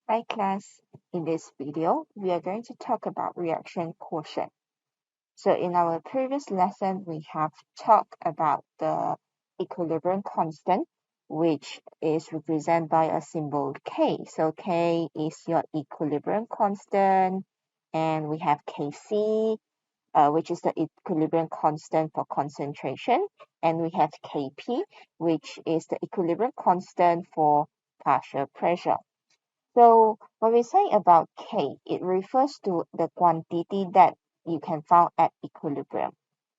Hi class, in this video, we are going to talk about reaction quotient. So in our previous lesson, we have talked about the equilibrium constant, which is represented by a symbol K. So K is your equilibrium constant, and we have Kc, which is the equilibrium constant for concentration, and we have Kp, which is the equilibrium constant for partial pressure. So when we say about K, it refers to the quantity that you can find at equilibrium.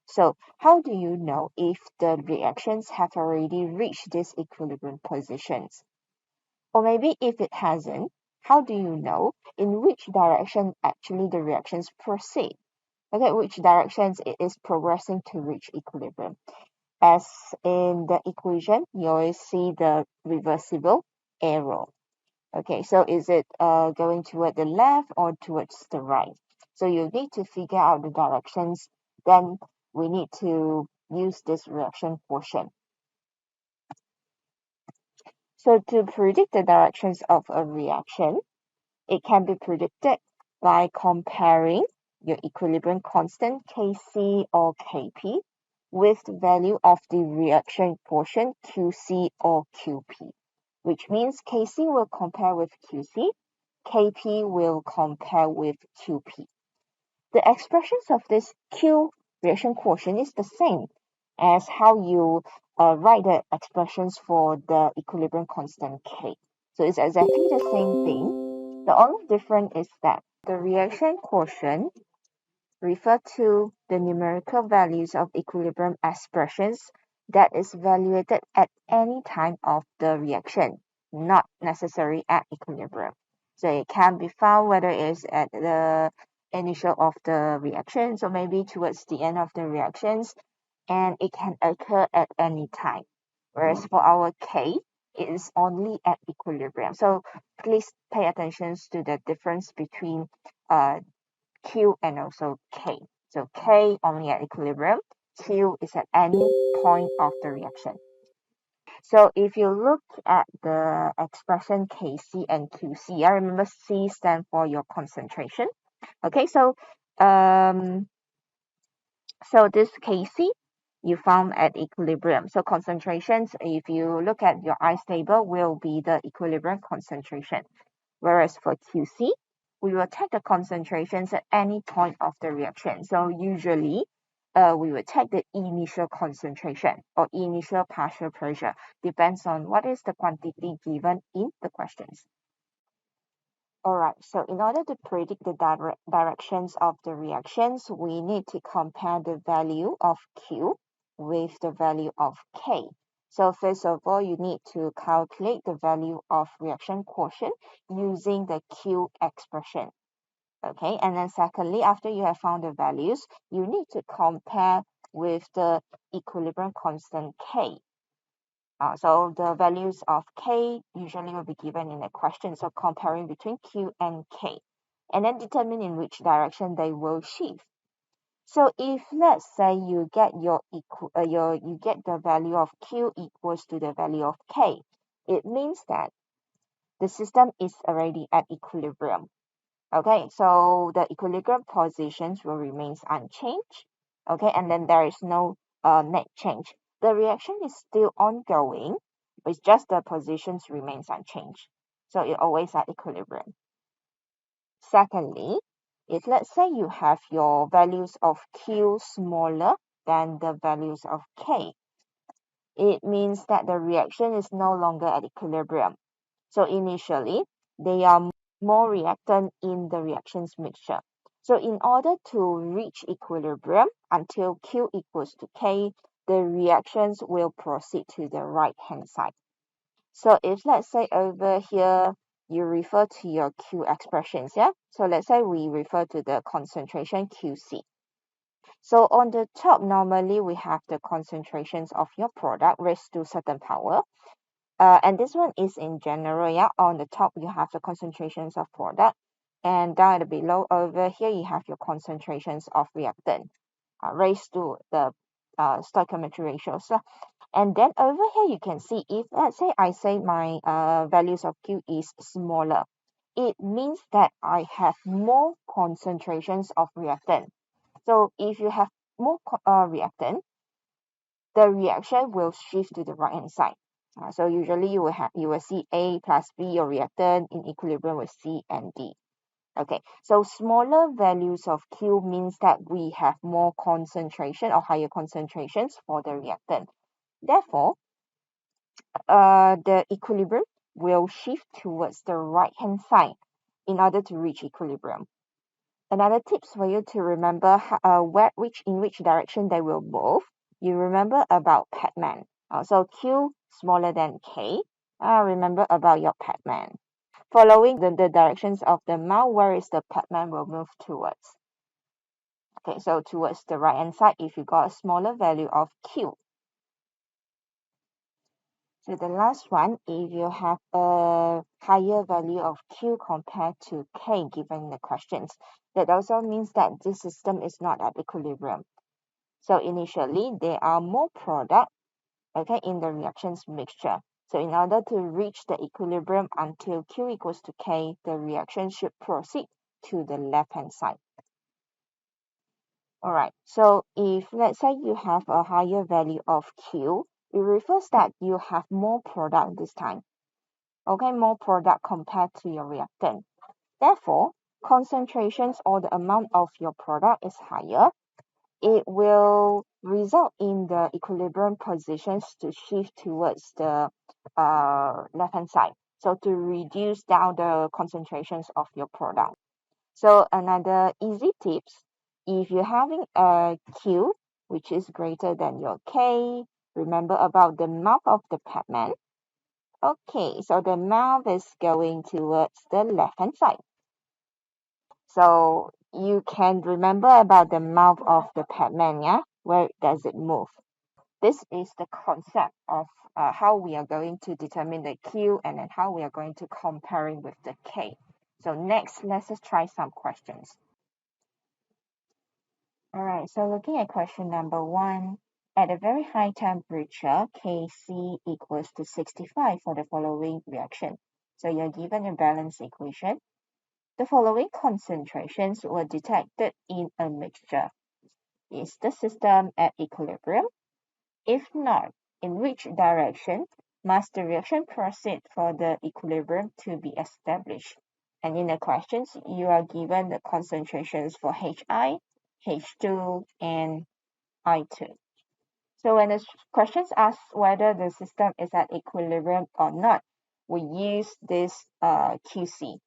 So how do you know if the reactions have already reached these equilibrium positions? Or maybe if it hasn't, how do you know in which direction actually the reactions proceed? Okay, which directions it is progressing to reach equilibrium. As in the equation, you always see the reversible arrow. Okay, so is it going toward the left or towards the right? So you need to figure out the directions. Then we need to use this reaction quotient. So to predict the directions of a reaction, it can be predicted by comparing your equilibrium constant Kc or Kp with the value of the reaction quotient Qc or Qp, which means Kc will compare with Qc, Kp will compare with Qp. The expressions of this Q reaction quotient is the same as how you write the expressions for the equilibrium constant K. So it's exactly the same thing. The only difference is that the reaction quotient refer to the numerical values of equilibrium expressions that is evaluated at any time of the reaction, not necessarily at equilibrium. So it can be found whether it's at the initial of the reactions or maybe towards the end of the reactions, and it can occur at any time. Whereas for our K, it is only at equilibrium. So please pay attention to the difference between Q and also K. So K only at equilibrium, Q is at any point of the reaction. So if you look at the expression Kc and Qc, I remember C stands for your concentration. Okay, so this Kc you found at equilibrium. So concentrations, if you look at your ice table, will be the equilibrium concentration. Whereas for Qc, we will take the concentrations at any point of the reaction. So usually, we will take the initial concentration or initial partial pressure. Depends on what is the quantity given in the questions. Alright, so in order to predict the directions of the reactions, we need to compare the value of Q with the value of K. So first of all, you need to calculate the value of reaction quotient using the Q expression. Okay, and then secondly, after you have found the values, you need to compare with the equilibrium constant K. So the values of K usually will be given in the question, so comparing between Q and K, and then determine in which direction they will shift. So if let's say you get you get the value of Q equals to the value of K, it means that the system is already at equilibrium. Okay, so the equilibrium positions will remain unchanged. Okay, and then there is no net change. The reaction is still ongoing, it's just the positions remains unchanged. So it always at equilibrium. Secondly, if let's say you have your values of Q smaller than the values of K, it means that the reaction is no longer at equilibrium. So initially, they are more reactant in the reactions mixture. So in order to reach equilibrium until Q equals to K, the reactions will proceed to the right-hand side. So if let's say over here, you refer to your Q expressions, yeah? So let's say we refer to the concentration QC. So on the top, normally we have the concentrations of your product raised to certain power. And this one is in general, yeah. On the top, you have the concentrations of product. And down at the below over here, you have your concentrations of reactant raised to the stoichiometry ratios. And then over here, you can see if, let's say, I say my values of Q is smaller. it means that I have more concentrations of reactant. So if you have more reactant, the reaction will shift to the right hand side. So usually you will see A plus B or reactant in equilibrium with C and D. Okay, so smaller values of Q means that we have more concentration or higher concentrations for the reactant. Therefore, the equilibrium will shift towards the right hand side in order to reach equilibrium. Another tips for you to remember in which direction they will move. You remember about Pac-Man. So Q smaller than K. Remember about your Pac-Man. Following the directions of the mouse, where is the Pac-Man will move towards. Okay, so towards the right hand side if you got a smaller value of Q. So the last one, if you have a higher value of Q compared to K given the questions, that also means that this system is not at equilibrium. So initially, there are more product, okay, in the reactions mixture. So in order to reach the equilibrium until Q equals to K, the reaction should proceed to the left-hand side. Alright, so if let's say you have a higher value of Q, it refers that you have more product this time. Okay, more product compared to your reactant. Therefore, concentrations or the amount of your product is higher. It will result in the equilibrium positions to shift towards the left-hand side. So to reduce down the concentrations of your product. So another easy tips, if you're having a Q which is greater than your K, remember about the mouth of the Pac-Man. Okay, so the mouth is going towards the left-hand side. So you can remember about the mouth of the Pac-Man, yeah? Where does it move? This is the concept of how we are going to determine the Q and then how we are going to compare it with the K. So next, let's just try some questions. Alright, so looking at question number 1, at a very high temperature, Kc equals to 65 for the following reaction. So you're given a balance equation. The following concentrations were detected in a mixture. Is the system at equilibrium? If not, in which direction must the reaction proceed for the equilibrium to be established? And in the questions, you are given the concentrations for Hi, H2, and I2. So when the questions ask whether the system is at equilibrium or not, we use this QC.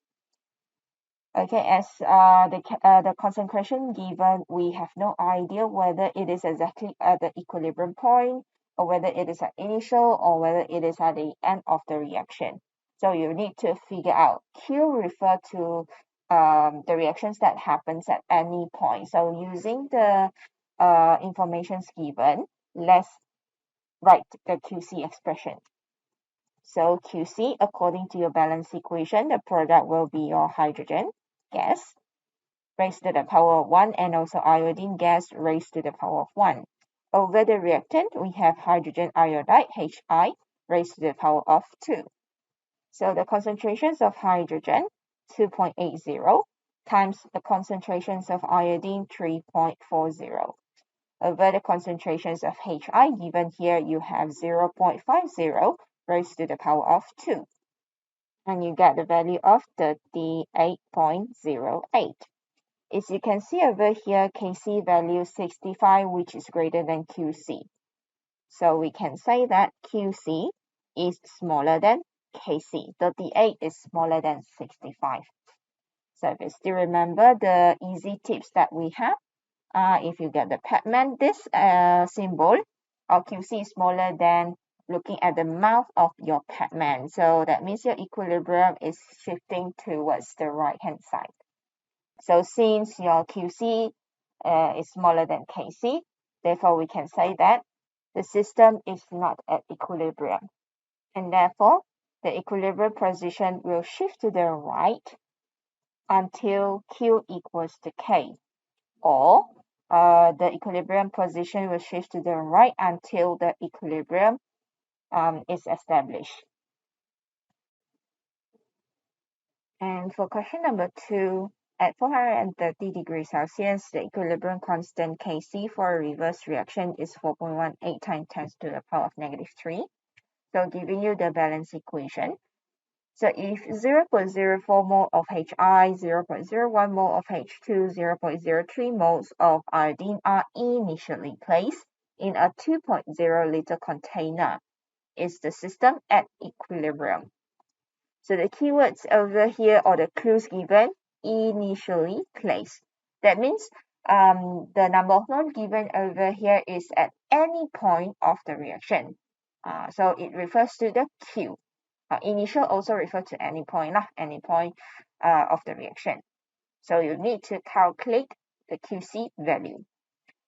Okay, as the concentration given, we have no idea whether it is exactly at the equilibrium point, or whether it is at initial, or whether it is at the end of the reaction. So you need to figure out. Q refer to the reactions that happens at any point. So using the informations given, let's write the QC expression. So QC, according to your balance equation, the product will be your hydrogen gas raised to the power of 1 and also iodine gas raised to the power of 1. Over the reactant, we have hydrogen iodide, Hi, raised to the power of 2. So the concentrations of hydrogen, 2.80, times the concentrations of iodine, 3.40. Over the concentrations of Hi, given here, you have 0.50 raised to the power of 2. And you get the value of 38.08. As you can see over here, Kc value 65, which is greater than Qc. So we can say that Qc is smaller than Kc. 38 is smaller than 65. So if you still remember the easy tips that we have, if you get the Pac-Man, this symbol of Qc is smaller than looking at the mouth of your Pac-Man. So that means your equilibrium is shifting towards the right-hand side. So since your QC is smaller than Kc, therefore we can say that the system is not at equilibrium. And therefore, the equilibrium position will shift to the right until Q equals to K. Or the equilibrium position will shift to the right until the equilibrium is established. And for question number 2, at 430 degrees Celsius, the equilibrium constant Kc for a reverse reaction is 4.18 times 10 to the power of -3. So giving you the balance equation. So if 0.04 mole of Hi, 0.01 mole of H2, 0.03 moles of iodine are initially placed in a 2.0 liter container, is the system at equilibrium? So the keywords over here, or the clues given, initially placed. That means the number of moles given over here is at any point of the reaction. So it refers to the Q. Initial also refer to any point of the reaction. So you need to calculate the QC value.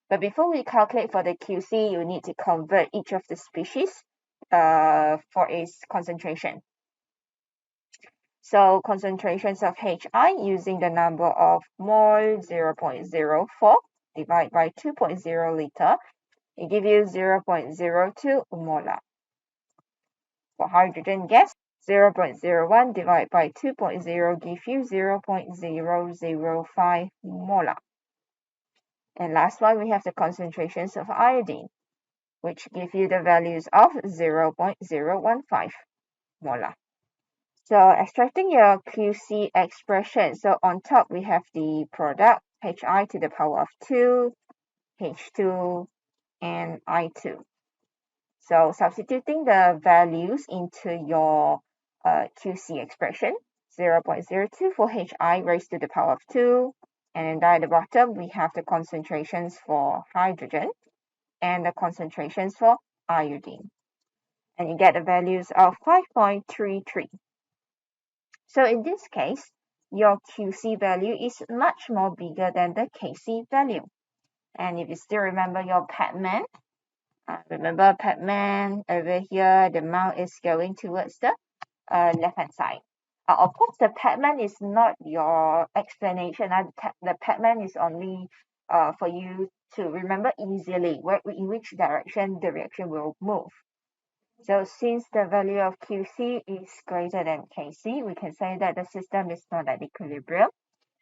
But before we calculate for the QC, you need to convert each of the species for its concentration. So concentrations of Hi using the number of mole 0.04 divided by 2.0 liter, it gives you 0.02 molar. For hydrogen gas, 0.01 divided by 2.0 gives you 0.005 molar. And last one, we have the concentrations of iodine, which give you the values of 0.015 molar. So extracting your QC expression, so on top we have the product Hi to the power of 2, H2, and I2. So substituting the values into your QC expression, 0.02 for Hi raised to the power of 2, and then down at the bottom we have the concentrations for hydrogen and the concentrations for iodine. And you get the values of 5.33. So in this case, your QC value is much more bigger than the Kc value. And if you still remember your Pac-Man, remember Pac-Man over here, the mouse is going towards the left-hand side. Of course, the Pac-Man is not your explanation. The Pac-Man is only for you to remember easily in which direction the reaction will move. So since the value of QC is greater than Kc, we can say that the system is not at equilibrium,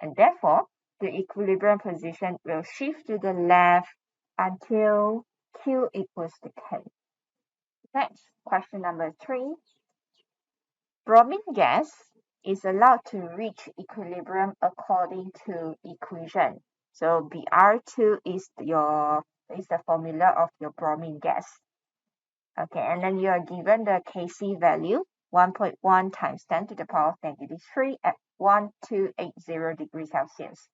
and therefore the equilibrium position will shift to the left until Q equals to K. Next, question number 3. Bromine gas is allowed to reach equilibrium according to equation. So Br2 is the formula of your bromine gas. Okay, and then you are given the Kc value, 1.1 times 10 to the power of -3 at 1280 degrees Celsius.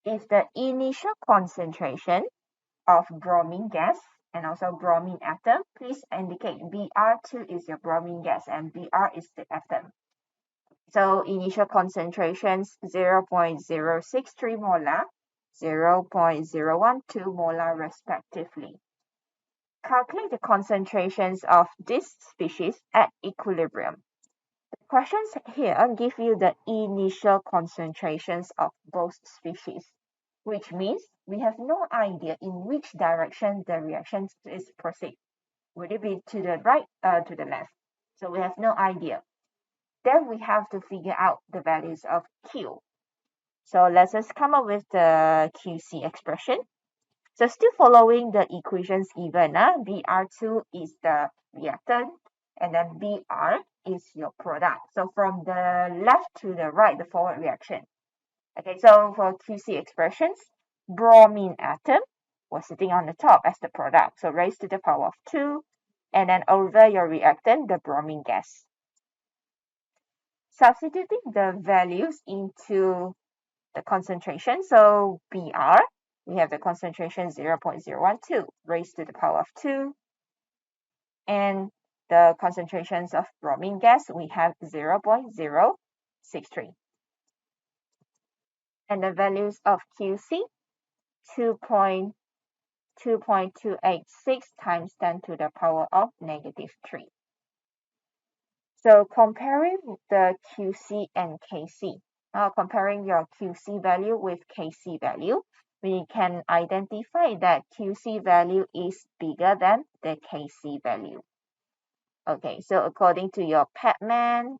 If the initial concentration of bromine gas and also bromine atom, please indicate Br2 is your bromine gas and Br is the atom. So initial concentrations 0.063 molar, 0.012 molar respectively. Calculate the concentrations of this species at equilibrium. The questions here give you the initial concentrations of both species, which means we have no idea in which direction the reaction is proceed. Would it be to the right or to the left? So we have no idea. Then we have to figure out the values of Q. So let's just come up with the QC expression. So still following the equations given, Br2 is the reactant, and then Br is your product. So from the left to the right, the forward reaction. Okay, so for QC expressions, bromine atom was sitting on the top as the product, so raised to the power of 2, and then over your reactant, the bromine gas. Substituting the values into the concentration, so Br, we have the concentration 0.012 raised to the power of 2. And the concentrations of bromine gas, we have 0.063. And the values of QC, 2.286 times 10 to the power of -3. So comparing the QC and Kc, comparing your QC value with Kc value, we can identify that QC value is bigger than the Kc value. Okay, so according to your Pac-Man,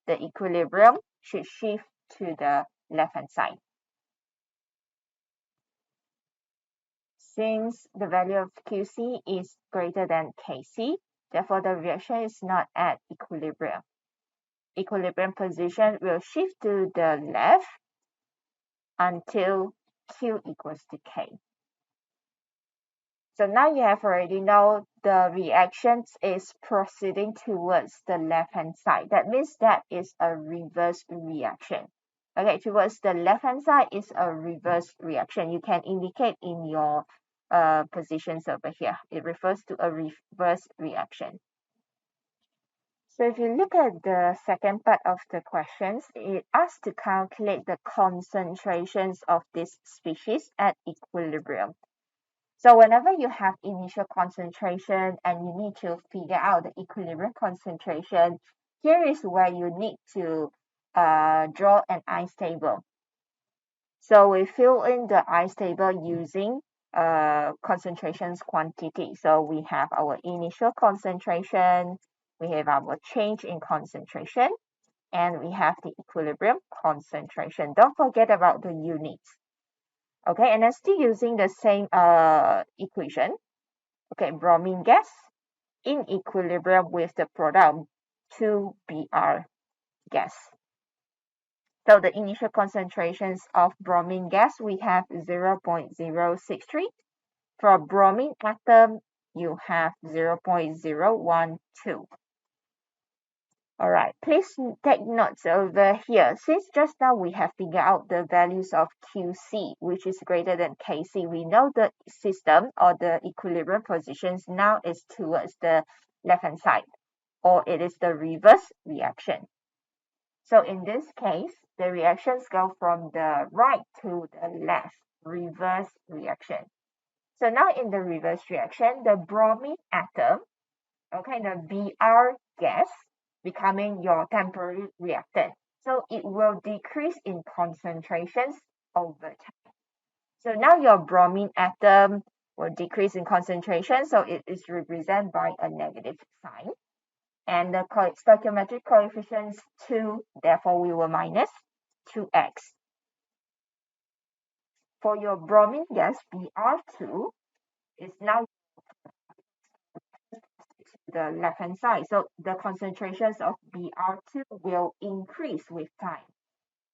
the equilibrium should shift to the left-hand side. Since the value of QC is greater than KC, therefore the reaction is not at equilibrium. Equilibrium position will shift to the left until Q equals to K. So now you have already know the reaction is proceeding towards the left-hand side. That means that is a reverse reaction. Okay, towards the left-hand side is a reverse reaction. You can indicate in your positions over here. It refers to a reverse reaction. So if you look at the second part of the questions, it asks to calculate the concentrations of this species at equilibrium. So whenever you have initial concentration and you need to figure out the equilibrium concentration, here is where you need to draw an ice table. So we fill in the ice table using concentrations quantity. So we have our initial concentration, we have our change in concentration, and we have the equilibrium concentration. Don't forget about the units. Okay, and I'm still using the same equation. Okay, bromine gas in equilibrium with the product 2Br gas. So the initial concentrations of bromine gas, we have 0.063. For bromine atom, you have 0.012. All right, please take notes over here. Since just now we have figured out the values of QC, which is greater than KC, we know the system or the equilibrium positions now is towards the left-hand side, or it is the reverse reaction. So in this case, the reactions go from the right to the left, reverse reaction. So now in the reverse reaction, the bromine atom, okay, the Br gas, becoming your temporary reactant. So it will decrease in concentrations over time. So now your bromine atom will decrease in concentration, so it is represented by a negative sign. And the stoichiometric coefficient is 2, therefore we will minus 2x. For your bromine gas, Br2 is now the left-hand side. So the concentrations of Br2 will increase with time.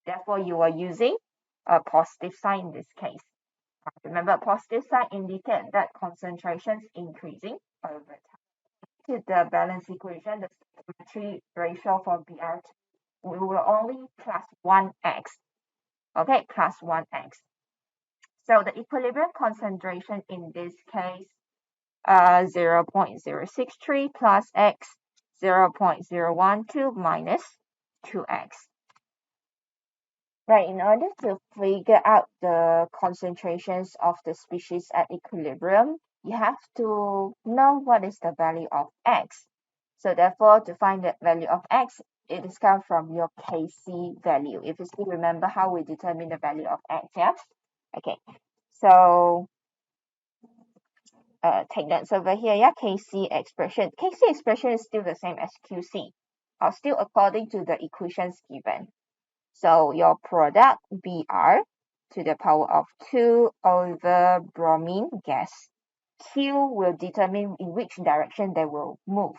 Therefore, you are using a positive sign in this case. Remember, positive sign indicates that concentrations increasing over time. To the balance equation, the stoichiometry ratio for Br2, we will only plus 1x. Okay, plus 1x. So the equilibrium concentration in this case, 0.063 plus x, 0.012 minus 2x. Right, in order to figure out the concentrations of the species at equilibrium, you have to know what is the value of x. So therefore, to find the value of x, it is come from your Kc value. If you still remember how we determine the value of x, yeah? Okay, so take that over here, yeah, Kc expression. Kc expression is still the same as Qc, or still according to the equations given. So your product Br to the power of 2 over bromine gas. Q will determine in which direction they will move.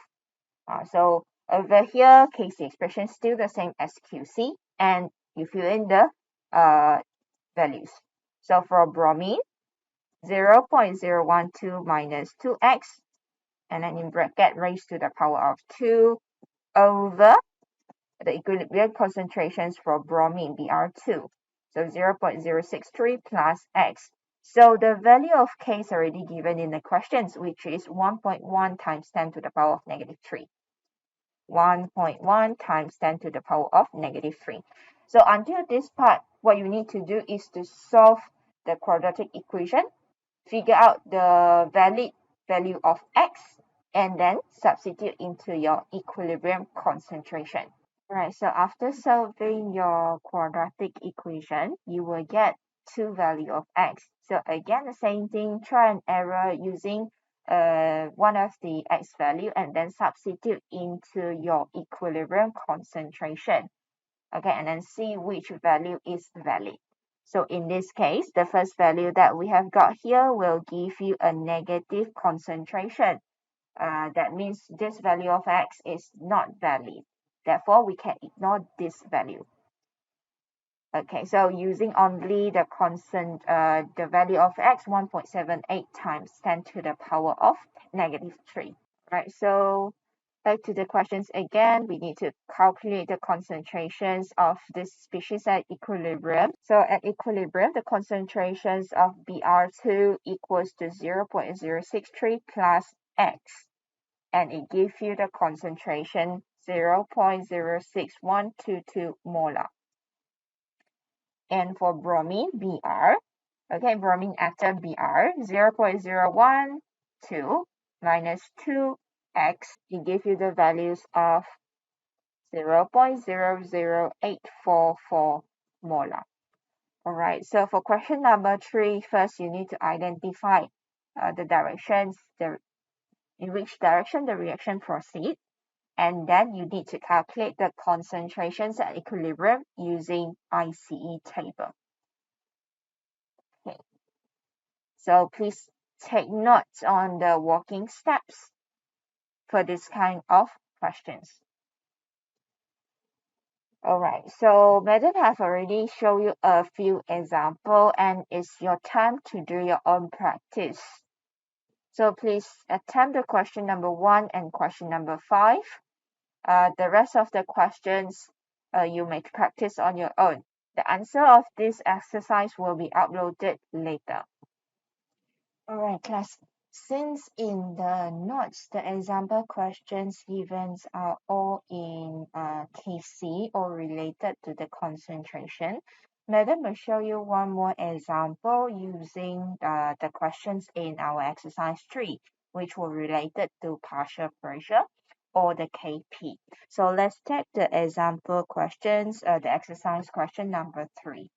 So over here, Kc expression is still the same as Qc, and you fill in the values. So for bromine, 0.012 minus 2x, and then in bracket raised to the power of 2 over the equilibrium concentrations for bromine, Br2. So 0.063 plus x. So the value of K is already given in the questions, which is 1.1 times 10 to the power of negative 3. 1.1 times 10 to the power of negative 3. So until this part, what you need to do is to solve the quadratic equation, figure out the valid value of x, and then substitute into your equilibrium concentration. Right, so after solving your quadratic equation, you will get two value of x. So again, the same thing, try and error using one of the x value and then substitute into your equilibrium concentration. Okay, and then see which value is valid. So in this case, the first value that we have got here will give you a negative concentration. That means this value of x is not valid. Therefore, we can ignore this value. Okay, so using only the constant, the value of x, 1.78 times 10 to the power of -3. Right, so back to the questions again, we need to calculate the concentrations of this species at equilibrium. So at equilibrium, the concentrations of Br2 equals to 0.063 plus x, and it gives you the concentration 0.06122 molar. And for bromine, Br, okay, bromine atom Br, 0.012 minus 2x, it gives you the values of 0.00844 molar. Alright, so for question number 3, first you need to identify the directions, in which direction the reaction proceeds, and then you need to calculate the concentrations at equilibrium using ICE table. Okay. So please take notes on the working steps for this kind of questions. Alright, so Madam have already shown you a few examples, and it's your time to do your own practice. So please attempt the question number 1 and question number 5. The rest of the questions you may practice on your own. The answer of this exercise will be uploaded later. Alright, class. Since in the notes, the example questions given are all in KC or related to the concentration, Madam will show you one more example using the questions in our exercise 3, which were related to partial pressure or the KP. So let's take the example questions, the exercise question number 3.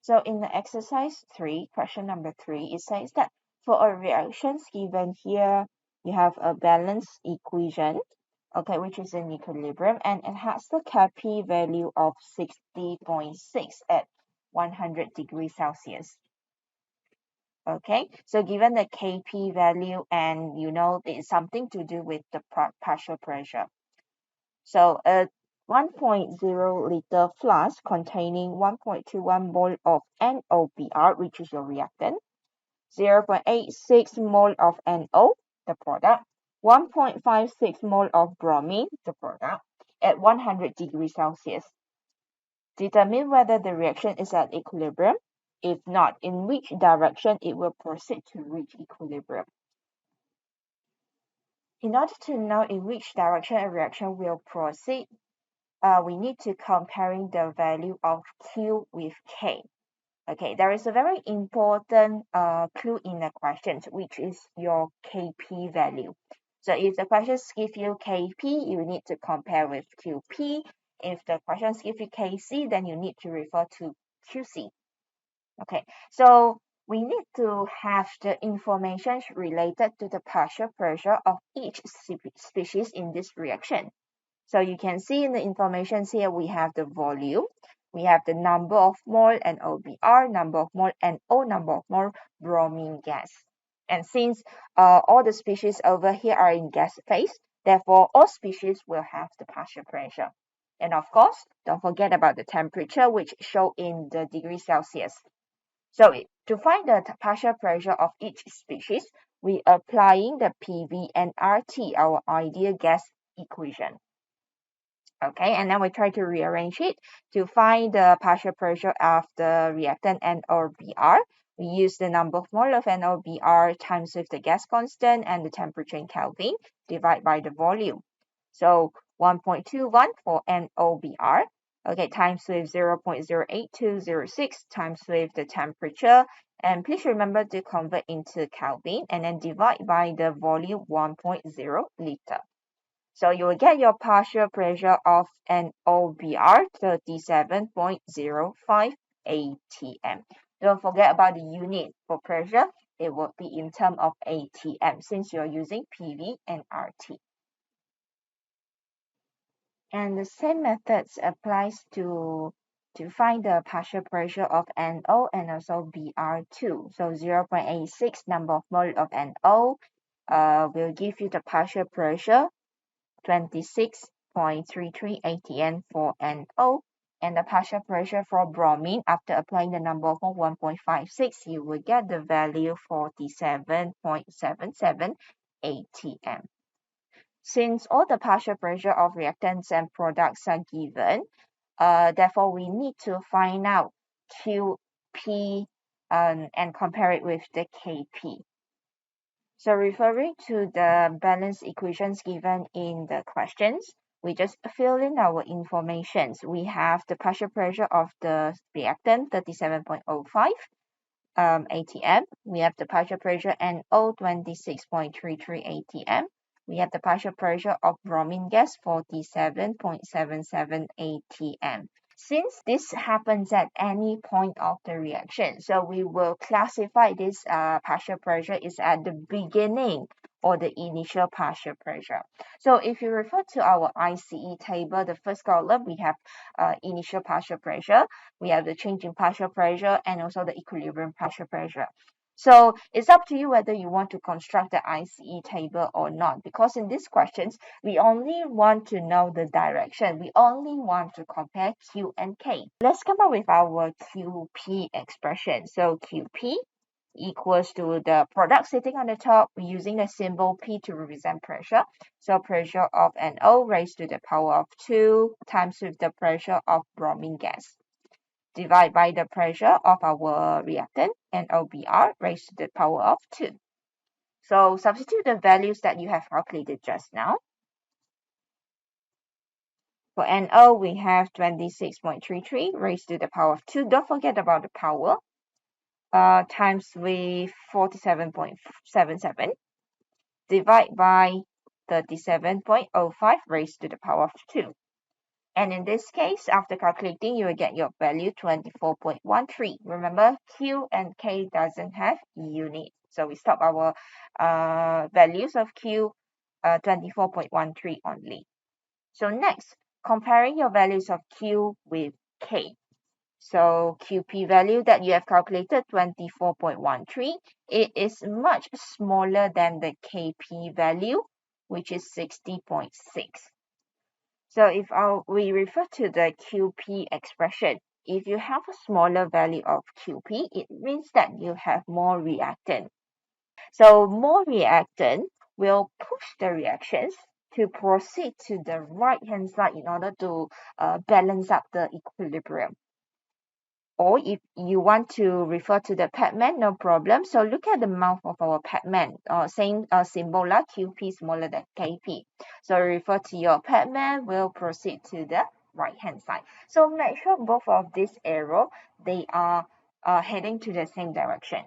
So in the exercise 3, question number 3, it says that for a reaction given here, you have a balance equation, okay, which is in equilibrium, and it has the Kp value of 60.6 at 100 degrees Celsius. Okay, so given the Kp value, and you know it's something to do with the partial pressure. So a 1.0 liter flask containing 1.21 mole of NOBr, which is your reactant, 0.86 mole of NO, the product, 1.56 mole of bromine, the product, at 100 degrees Celsius. Determine whether the reaction is at equilibrium. If not, in which direction it will proceed to reach equilibrium. In order to know in which direction a reaction will proceed, we need to comparing the value of Q with K. Okay, there is a very important clue in the questions, which is your Kp value. So if the questions give you Kp, you need to compare with Qp. If the questions give you Kc, then you need to refer to Qc. Okay, so we need to have the information related to the partial pressure of each species in this reaction. So you can see in the information here, we have the volume, we have the number of mole NOBr, number of mole NO, number of mole bromine gas. And since all the species over here are in gas phase, therefore all species will have the partial pressure. And of course, don't forget about the temperature, which show in the degrees Celsius. So to find the partial pressure of each species, we are applying the PV and RT, our ideal gas equation. Okay, and then we try to rearrange it to find the partial pressure of the reactant NOBr. We use the number of mole of NOBr times with the gas constant and the temperature in Kelvin, divide by the volume. So 1.21 for NOBr, okay, times with 0.08206 times with the temperature. And please remember to convert into Kelvin and then divide by the volume 1.0 liter. So you will get your partial pressure of NOBr 37.05 atm. Don't forget about the unit for pressure. It will be in terms of atm since you're using PV and RT. And the same methods applies to find the partial pressure of NO and also Br2. So 0.86 number of mole of NO will give you the partial pressure 26.33 atm for NO, and the partial pressure for bromine after applying the number of mole 1.56, you will get the value 47.77 atm. Since all the partial pressure of reactants and products are given, therefore we need to find out QP and compare it with the KP. So referring to the balance equations given in the questions, we just fill in our informations. We have the partial pressure of the reactant 37.05 atm. We have the partial pressure NO 26.33 atm. We have the partial pressure of bromine gas 47.77 atm. Since this happens at any point of the reaction, so we will classify this partial pressure is at the beginning or the initial partial pressure. So if you refer to our ICE table, the first column, we have initial partial pressure, we have the change in partial pressure, and also the equilibrium partial pressure. So it's up to you whether you want to construct the ICE table or not, because in these questions, we only want to know the direction. We only want to compare Q and K. Let's come up with our QP expression. So QP equals to the product sitting on the top, using the symbol P to represent pressure. So pressure of NO raised to the power of 2 times with the pressure of bromine gas, divide by the pressure of our reactant, NOBr, raised to the power of 2. So substitute the values that you have calculated just now. For NO, we have 26.33 raised to the power of 2. Don't forget about the power. Times with 47.77. Divide by 37.05 raised to the power of 2. And in this case, after calculating, you will get your value 24.13. Remember, Q and K doesn't have unit. So we stop our values of Q 24.13 only. So next, comparing your values of Q with K. So QP value that you have calculated, 24.13, it is much smaller than the KP value, which is 60.6. So if we refer to the QP expression, if you have a smaller value of QP, it means that you have more reactant. So more reactant will push the reactions to proceed to the right-hand side in order to balance up the equilibrium. Or if you want to refer to the Pac-Man, no problem. So look at the mouth of our Pac-Man, same symbol, QP smaller than KP. So refer to your Pac-Man, will proceed to the right-hand side. So make sure both of these arrows, they are heading to the same direction.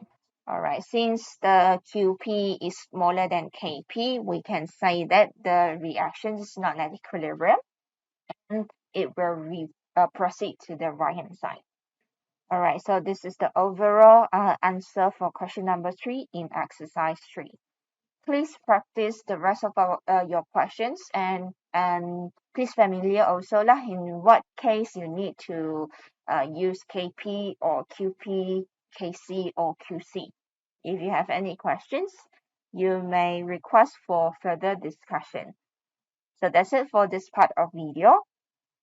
All right, since the QP is smaller than KP, we can say that the reaction is not at equilibrium, and it will proceed to the right-hand side. All right, so this is the overall answer for question number 3 in exercise 3. Please practice the rest of your questions, and please familiar also in what case you need to use KP or QP, KC or QC. If you have any questions, you may request for further discussion. So that's it for this part of video,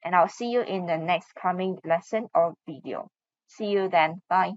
and I'll see you in the next coming lesson or video. See you then. Bye.